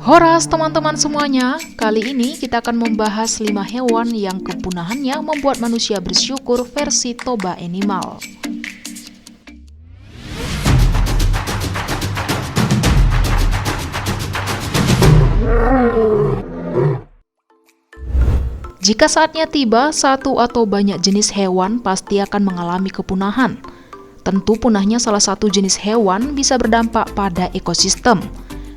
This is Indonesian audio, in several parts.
Horas teman-teman semuanya, kali ini kita akan membahas 5 hewan yang kepunahannya membuat manusia bersyukur versi Toba Animal. Jika saatnya tiba, satu atau banyak jenis hewan pasti akan mengalami kepunahan. Tentu punahnya salah satu jenis hewan bisa berdampak pada ekosistem.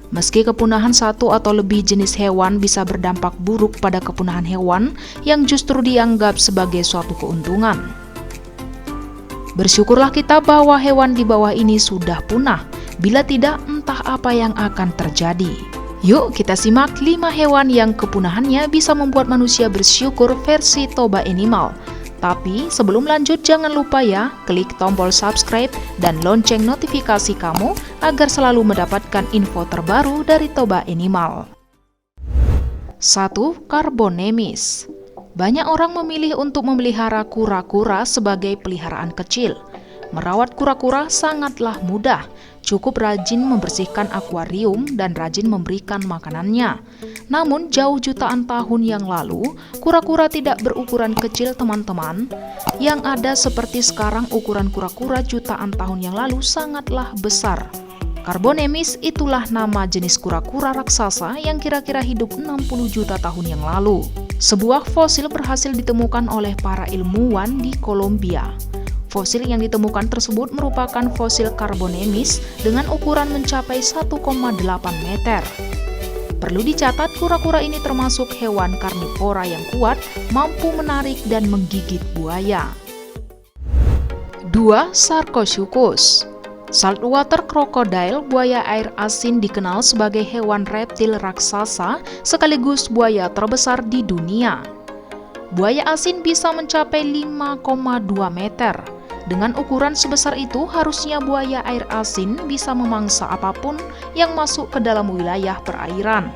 Meski kepunahan satu atau lebih jenis hewan bisa berdampak buruk pada kepunahan hewan yang justru dianggap sebagai suatu keuntungan. Bersyukurlah kita bahwa hewan di bawah ini sudah punah, bila tidak entah apa yang akan terjadi. Yuk kita simak 5 hewan yang kepunahannya bisa membuat manusia bersyukur versi Toba Animal. Tapi sebelum lanjut jangan lupa ya, klik tombol subscribe dan lonceng notifikasi kamu agar selalu mendapatkan info terbaru dari Toba Animal. 1. Carbonemis. Banyak orang memilih untuk memelihara kura-kura sebagai peliharaan kecil. Merawat kura-kura sangatlah mudah, cukup rajin membersihkan akuarium dan rajin memberikan makanannya. Namun jauh jutaan tahun yang lalu, kura-kura tidak berukuran kecil teman-teman. Yang ada seperti sekarang ukuran kura-kura jutaan tahun yang lalu sangatlah besar. Carbonemis itulah nama jenis kura-kura raksasa yang kira-kira hidup 60 juta tahun yang lalu. Sebuah fosil berhasil ditemukan oleh para ilmuwan di Kolombia. Fosil yang ditemukan tersebut merupakan fosil Carbonemis dengan ukuran mencapai 1,8 meter. Perlu dicatat, kura-kura ini termasuk hewan karnivora yang kuat, mampu menarik dan menggigit buaya. 2. Sarcosuchus. Saltwater crocodile, buaya air asin, dikenal sebagai hewan reptil raksasa sekaligus buaya terbesar di dunia. Buaya asin bisa mencapai 5,2 meter. Dengan ukuran sebesar itu, harusnya buaya air asin bisa memangsa apapun yang masuk ke dalam wilayah perairan.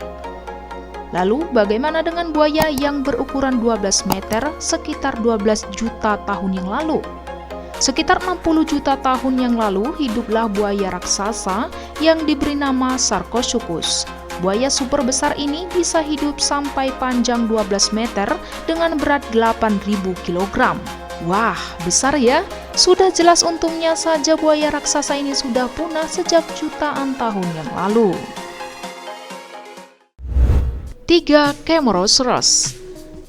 Lalu, bagaimana dengan buaya yang berukuran 12 meter sekitar 12 juta tahun yang lalu? Sekitar 60 juta tahun yang lalu, hiduplah buaya raksasa yang diberi nama Sarcosuchus. Buaya super besar ini bisa hidup sampai panjang 12 meter dengan berat 8.000 kg. Wah, besar ya? Sudah jelas untungnya saja buaya raksasa ini sudah punah sejak jutaan tahun yang lalu. 3. Camorosaurus.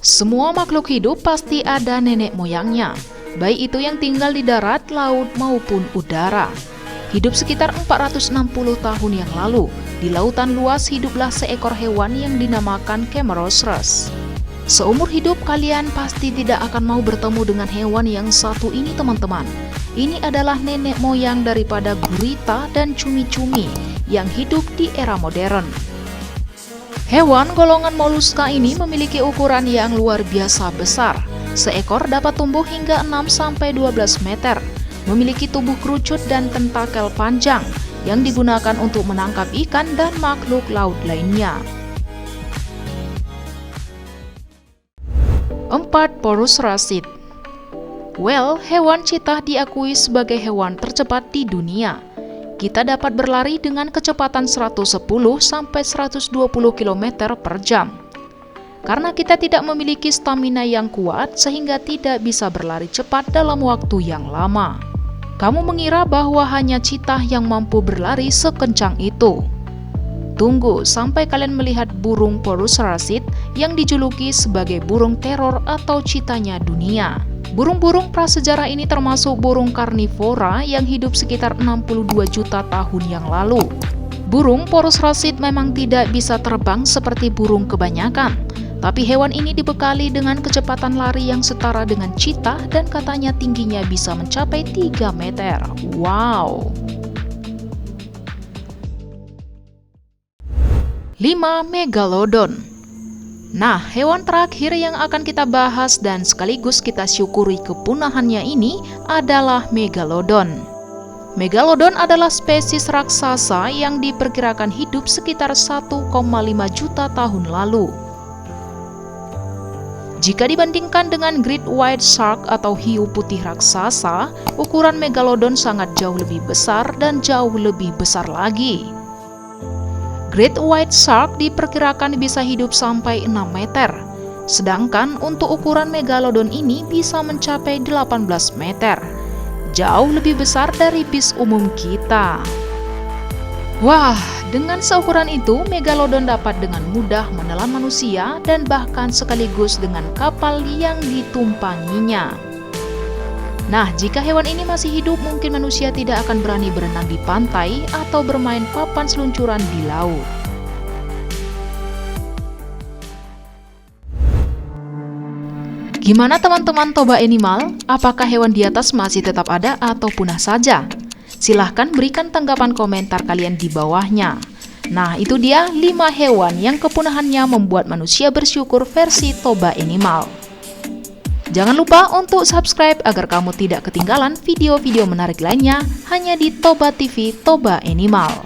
Semua makhluk hidup pasti ada nenek moyangnya, baik itu yang tinggal di darat, laut, maupun udara. Hidup sekitar 460 tahun yang lalu, di lautan luas hiduplah seekor hewan yang dinamakan Camorosaurus. Seumur hidup kalian pasti tidak akan mau bertemu dengan hewan yang satu ini teman-teman. Ini adalah nenek moyang daripada gurita dan cumi-cumi yang hidup di era modern. Hewan golongan moluska ini memiliki ukuran yang luar biasa besar. Seekor dapat tumbuh hingga 6-12 meter, memiliki tubuh kerucut dan tentakel panjang yang digunakan untuk menangkap ikan dan makhluk laut lainnya. 4. Porus rasid. Hewan cheetah diakui sebagai hewan tercepat di dunia. Kita dapat berlari dengan kecepatan 110-120 km per jam. Karena kita tidak memiliki stamina yang kuat sehingga tidak bisa berlari cepat dalam waktu yang lama. Kamu mengira bahwa hanya cheetah yang mampu berlari sekencang itu? Tunggu sampai kalian melihat burung Porus rasid yang dijuluki sebagai burung teror atau cheetahnya dunia. Burung-burung prasejarah ini termasuk burung karnivora yang hidup sekitar 62 juta tahun yang lalu. Burung Porus rasid memang tidak bisa terbang seperti burung kebanyakan, tapi hewan ini dibekali dengan kecepatan lari yang setara dengan cheetah dan katanya tingginya bisa mencapai 3 meter. Wow! 5. Megalodon. Nah, hewan terakhir yang akan kita bahas dan sekaligus kita syukuri kepunahannya ini adalah Megalodon. Megalodon adalah spesies raksasa yang diperkirakan hidup sekitar 1,5 juta tahun lalu. Jika dibandingkan dengan Great White Shark atau hiu putih raksasa, ukuran Megalodon sangat jauh lebih besar dan jauh lebih besar lagi. Great white shark diperkirakan bisa hidup sampai 6 meter, sedangkan untuk ukuran megalodon ini bisa mencapai 18 meter. Jauh lebih besar dari bis umum kita. Wah, dengan seukuran itu, megalodon dapat dengan mudah menelan manusia dan bahkan sekaligus dengan kapal yang ditumpanginya. Nah, jika hewan ini masih hidup, mungkin manusia tidak akan berani berenang di pantai atau bermain papan seluncuran di laut. Gimana teman-teman Toba Animal? Apakah hewan di atas masih tetap ada atau punah saja? Silahkan berikan tanggapan komentar kalian di bawahnya. Nah, itu dia 5 hewan yang kepunahannya membuat manusia bersyukur versi Toba Animal. Jangan lupa untuk subscribe agar kamu tidak ketinggalan video-video menarik lainnya hanya di Toba TV Toba Animal.